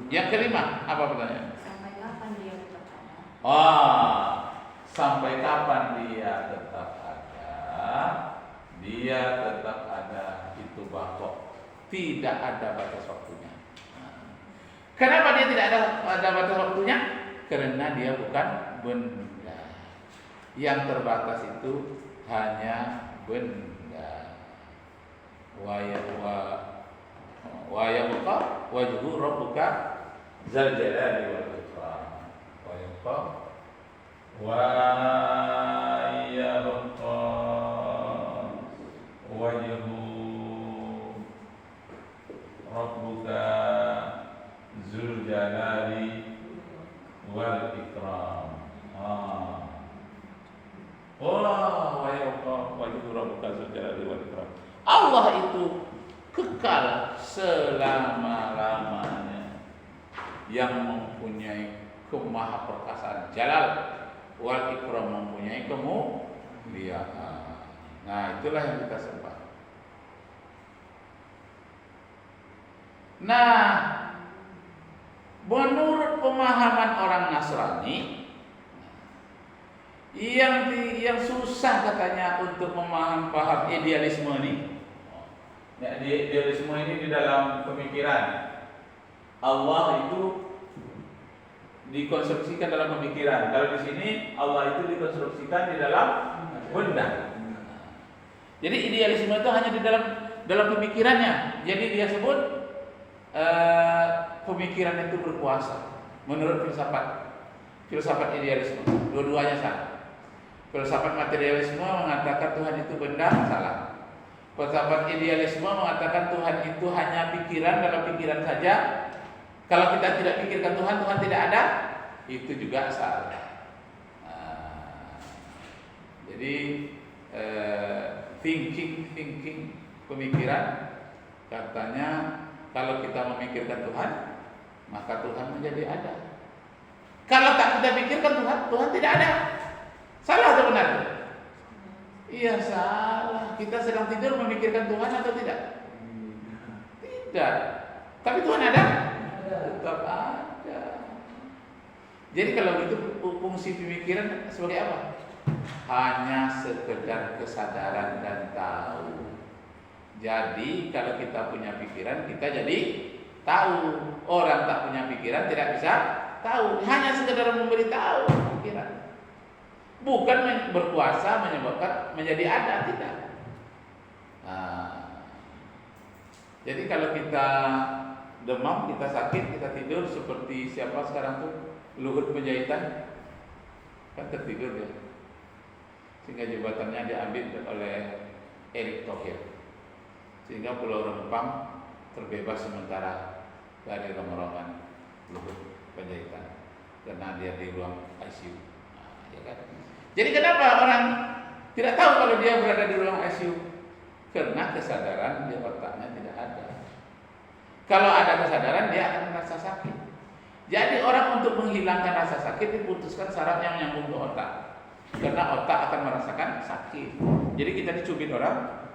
Yang kelima, apa pertanyaan? Sampai kapan dia tetap ada? Sampai kapan dia tetap ada? Dia tetap ada itu bahwa tidak ada batas waktunya. Kenapa dia tidak ada batas waktunya? Karena dia bukan benda. Yang terbatas itu hanya benda. Wa yabqa wajhu rabbuka dzal jalali wal ikram. Wa yabqa wajhu rabbuka dzul jalali wal ikram. Wa yabqa wajhu rabbuka dzul jalali wal ikram. Allah itu kekal selama-lamanya, yang mempunyai kemahaperkasaan jalal wal ikram, mempunyai kemuliaan. Nah, itulah yang kita sembah. Nah, menurut pemahaman orang Nasrani, yang susah katanya untuk paham idealisme ini. Ya, idealisme ini di dalam pemikiran. Allah itu dikonstruksikan dalam pemikiran. Kalau di sini Allah itu dikonstruksikan di dalam benda. Jadi idealisme itu hanya di dalam pemikirannya. Jadi dia sebut pemikiran itu berkuasa. Menurut filsafat idealisme, dua-duanya salah. Filsafat materialisme mengatakan Tuhan itu benda, salah. Filsafat idealisme mengatakan Tuhan itu hanya pikiran, dalam pikiran saja. Kalau kita tidak pikirkan Tuhan, Tuhan tidak ada. Itu juga salah. Jadi thinking pemikiran, katanya kalau kita memikirkan Tuhan, maka Tuhan menjadi ada. Kalau tak kita pikirkan Tuhan tidak ada. Salah atau benar? Iya, salah. Kita sedang tidur memikirkan Tuhan atau tidak? Tidak. Tapi Tuhan ada? Tetap ada. Jadi kalau itu fungsi pemikiran sebagai apa? Hanya sekedar kesadaran dan tahu. Jadi kalau kita punya pikiran, kita jadi tahu. Orang tak punya pikiran tidak bisa tahu. Hanya sekedar memberitahu pikiran. Bukan berkuasa menyebabkan menjadi ada, tidak. Jadi kalau kita demam, kita sakit, kita tidur seperti siapa sekarang tuh, Luhut Panjaitan, kan tertidur ya, sehingga jabatannya diambil oleh Erick Thohir, sehingga Pulau Rempang terbebas sementara dari rombongan Luhut Panjaitan karena dia di ruang ICU. Ya kan? Jadi kenapa orang tidak tahu kalau dia berada di ruang ICU? Karena kesadaran di otaknya tidak ada. Kalau ada kesadaran, dia akan merasa sakit. Jadi orang untuk menghilangkan rasa sakit diputuskan saraf yang menyambung ke otak. Karena otak akan merasakan sakit. Jadi kita dicubit orang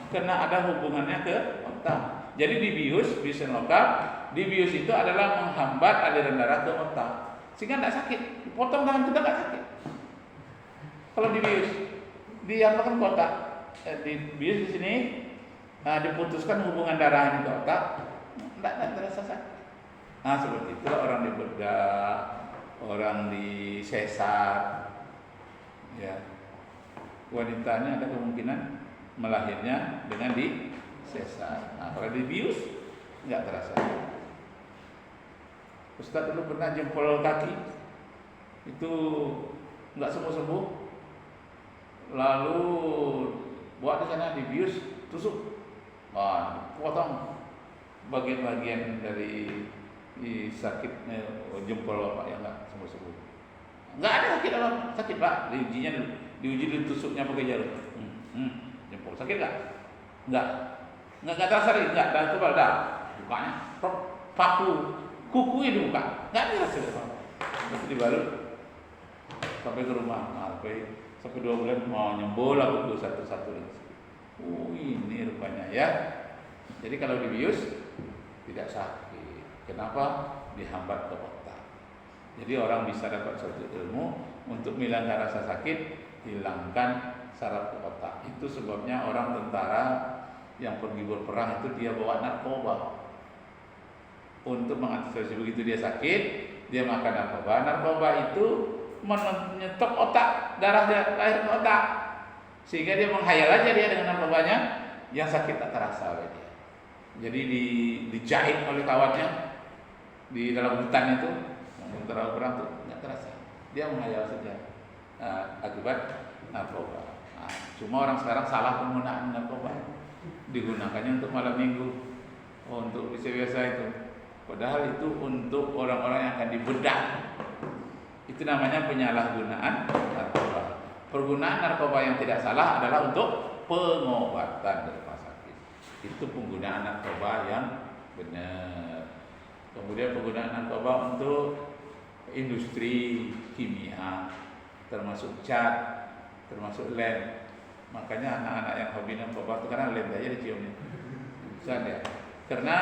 karena ada hubungannya ke otak. Jadi dibius lokal, dibius itu adalah menghambat aliran darah ke otak, sehingga tidak sakit. Potong tangan kita tidak sakit. Kalau dibius, diapakan ke otak? Dibius di sini, diputuskan hubungan darah ini ke otak, tidak terasa sakit. Nah, seperti itu orang di bedah, orang di sesar, ya. Wanitanya ada kemungkinan melahirnya dengan di sesar. Nah, kalau dibius nggak terasa. Ustaz dulu pernah jempol kaki itu nggak sembuh-sembuh. Lalu buat di sana dibius, tusuk, potong bagian-bagian dari sakitnya jempol bapak yang nggak sembuh-sembuh. Nggak ada sakit apa? Sakit pak. Diuji ditusuknya pakai jarum. Jempol sakit nggak? Nggak terasa lagi, nggak. Dan coba dah bukanya, paku, kuku ini buka, nggak terasa apa. Terus dibalut sampai ke rumah, sampai 2 bulan mau nyembol aku satu-satu lagi. Ini rupanya ya. Jadi kalau dibius tidak sakit. Kenapa? Dihambat ke otak. Jadi orang bisa dapat suatu ilmu untuk menghilangkan rasa sakit, hilangkan saraf ke otak. Itu sebabnya orang tentara yang pergi berperang itu dia bawa narkoba untuk mengantisipasi begitu dia sakit, dia makan narkoba. Narkoba itu menyetop otak, darahnya lahir ke otak, sehingga dia menghayal aja dia dengan narkobanya, yang sakit tak terasa oleh dia. Jadi dijahit oleh kawannya di dalam hutan itu, tentara perang itu nggak terasa, dia menghayal saja akibat narkoba. Nah, cuma orang sekarang salah penggunaan narkoba, digunakannya untuk malam minggu, untuk biasa-biasa itu. Padahal itu untuk orang-orang yang akan dibedah. Itu namanya penyalahgunaan narkoba. Penggunaan narkoba yang tidak salah adalah untuk pengobatan dari rumah sakit. Itu penggunaan narkoba yang benar. Kemudian penggunaan narkoba untuk industri kimia, termasuk cat, termasuk lem. Makanya anak-anak yang hobi narkoba itu karena lem aja diciumnya. Bisa ya. Karena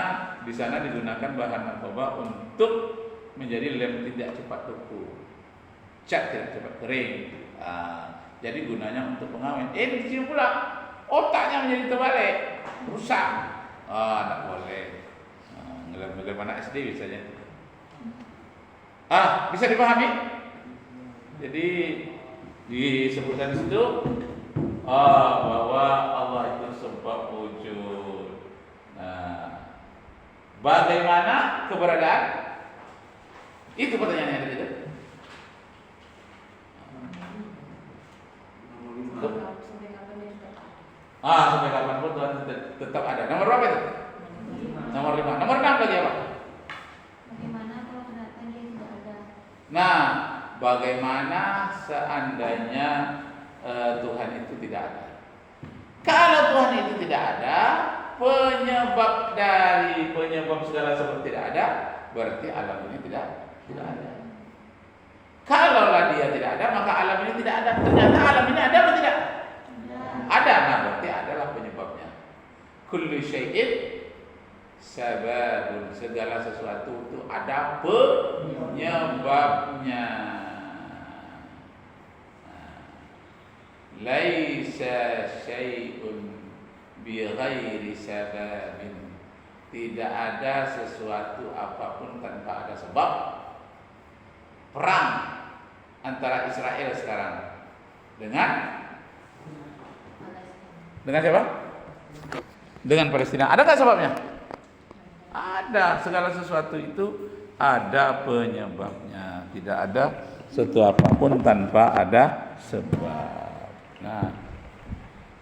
di sana digunakan bahan narkoba untuk menjadi lem tidak cepat beku, cat tidak cepat kering. Jadi gunanya untuk pengawet. Dicium pula, otaknya menjadi terbalik, rusak. Tidak boleh. Ngelem-ngelem anak SD biasanya. Bisa dipahami? Jadi disebutkan di situ bahwa Allah itu sebab wujud. Nah, bagaimana keberadaan? Itu pertanyaan yang tadi itu. Sampai kapan dia tetap ada? Sampai kapan pun Tuhan tetap ada. Nomor berapa itu? Nomor 5. Nomor 6 lagi apa? Bagaimana kalau ternyata dia tidak ada? Nah, bagaimana seandainya Tuhan itu tidak ada? Kalau Tuhan itu tidak ada, penyebab dari penyebab segala sesuatu tidak ada, berarti alam ini tidak ada. Kalaulah dia tidak ada, maka alam ini tidak ada. Ternyata alam ini ada atau tidak? Ada. Nah, berarti adalah penyebabnya. Kullu syai'in sababun, segala sesuatu itu ada penyebabnya. Laisa syai'un bi ghairi sababin, tidak ada sesuatu apapun tanpa ada sebab. Perang antara Israel sekarang dengan siapa? Dengan Palestina. Ada nggak sebabnya? Ada. Segala sesuatu itu ada penyebabnya. Tidak ada sesuatu apapun tanpa ada sebab. Nah,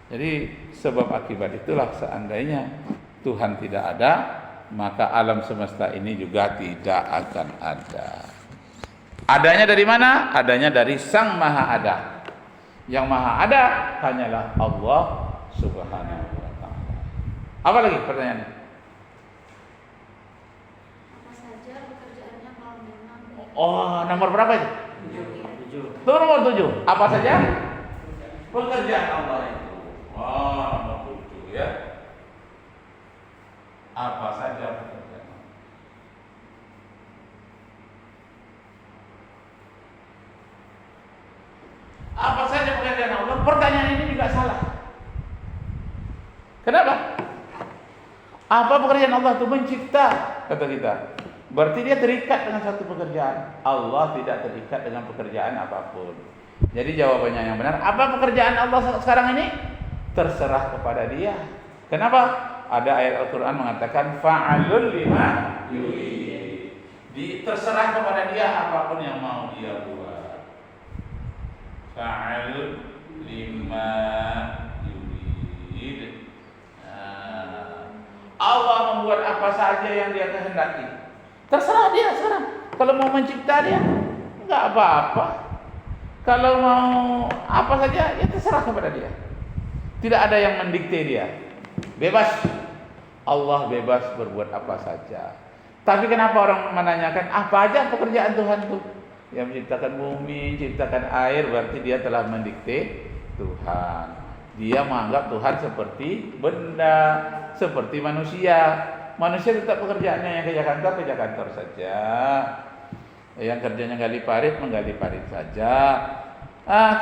jadi sebab akibat itulah seandainya Tuhan tidak ada, maka alam semesta ini juga tidak akan ada. Adanya dari mana? Adanya dari Sang Maha Ada. Yang Maha Ada hanyalah Allah Subhanahu wa Ta'ala. Apa lagi pertanyaannya? Apa saja pekerjaannya kalau memang Nomor berapa itu? 7. Nomor 7. Apa saja pekerjaan Allah itu? Nomor 7 ya. Apa saja pekerjaan? Apa saja pekerjaan Allah? Pertanyaan ini juga salah. Kenapa? Apa pekerjaan Allah itu? Mencipta, kata kita. Berarti dia terikat dengan satu pekerjaan. Allah tidak terikat dengan pekerjaan apapun. Jadi jawabannya yang benar, apa pekerjaan Allah sekarang ini? Terserah kepada dia. Kenapa? Ada ayat Al-Quran mengatakan fa'alul lima yurid. Terserah kepada dia apapun yang mau dia buat. Fa'alul lima yurid. Allah membuat apa saja yang dia kehendaki. Terserah dia sekarang. Kalau mau mencipta dia, enggak apa-apa. Kalau mau apa saja, ya terserah kepada dia. Tidak ada yang mendikte dia. Bebas. Allah bebas berbuat apa saja. Tapi kenapa orang menanyakan apa aja pekerjaan Tuhan itu? Yang menciptakan bumi, menciptakan air, berarti dia telah mendikte Tuhan. Dia menganggap Tuhan seperti benda, seperti manusia. manusia tetap pekerjaannya yang kerja kantor saja. Yang kerjanya gali parit, menggali parit saja.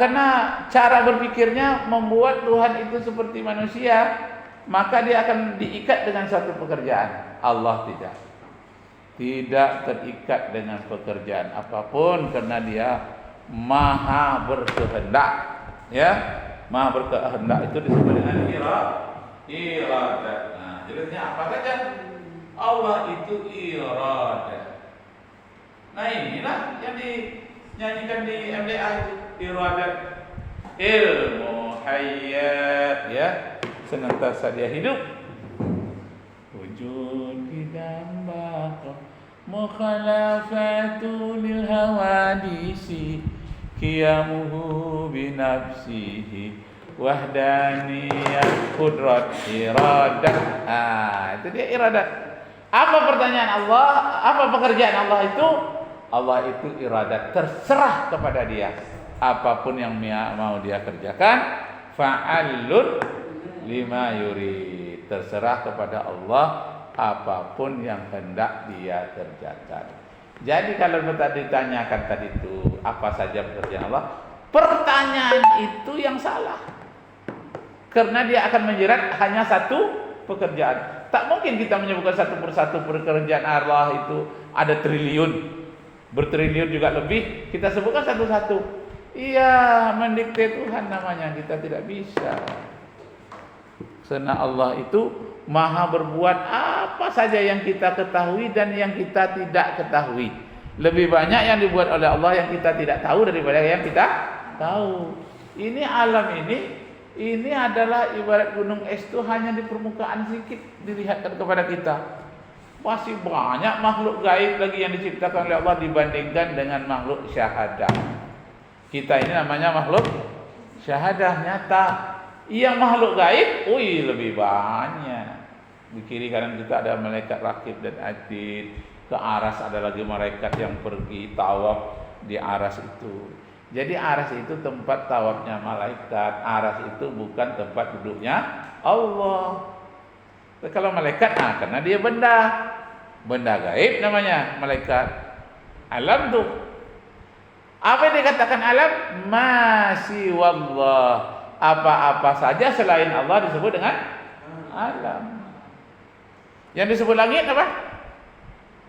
Karena cara berpikirnya membuat Tuhan itu seperti manusia, maka dia akan diikat dengan suatu pekerjaan. Allah tidak terikat dengan pekerjaan apapun karena dia maha berkehendak. Ya, maha berkehendak itu disebut dengan iradah. Nah, jelasnya apa saja? Allah itu iradah. Nah, inilah yang dinyanyikan di MDA itu, iradat, ilmu hayat, ya, senantiasa dia hidup. Wujud dan baqa mukhalafatu lil hawadisi qiyamuhu binafsihi wahdaniyat qudrat iradah. Itu dia iradat. Apa pertanyaan Allah? Apa pekerjaan Allah itu? Allah itu iradat, terserah kepada dia. Apapun yang mau dia kerjakan, fa'alun lima yurid. Terserah kepada Allah apapun yang hendak dia kerjakan. Jadi kalau tadi ditanyakan tadi itu apa saja pekerjaan Allah, pertanyaan itu yang salah. Karena dia akan menjerat hanya satu pekerjaan. Tak mungkin kita menyebutkan satu persatu pekerjaan Allah itu ada triliun, bertriliun juga lebih. Kita sebutkan satu-satu. Iya, mendikte Tuhan namanya, kita tidak bisa. Karena Allah itu maha berbuat apa saja yang kita ketahui dan yang kita tidak ketahui. Lebih banyak yang dibuat oleh Allah yang kita tidak tahu daripada yang kita tahu. Ini alam ini adalah ibarat gunung es itu hanya di permukaan sedikit dilihatkan kepada kita. Masih banyak makhluk gaib lagi yang diciptakan oleh Allah dibandingkan dengan makhluk syahadah. Kita ini namanya makhluk syahadah nyata. Yang makhluk gaib, lebih banyak. Di kiri kanan kita ada malaikat rakib dan atid. Ke aras ada lagi malaikat yang pergi tawaf di aras itu. Jadi aras itu tempat tawafnya malaikat. Aras itu bukan tempat duduknya Allah. Kalau malaikat, karena dia benda gaib namanya malaikat. Alam tuh. Apa yang dikatakan alam? Masih wallah. Apa-apa saja selain Allah disebut dengan alam. Yang disebut langit apa?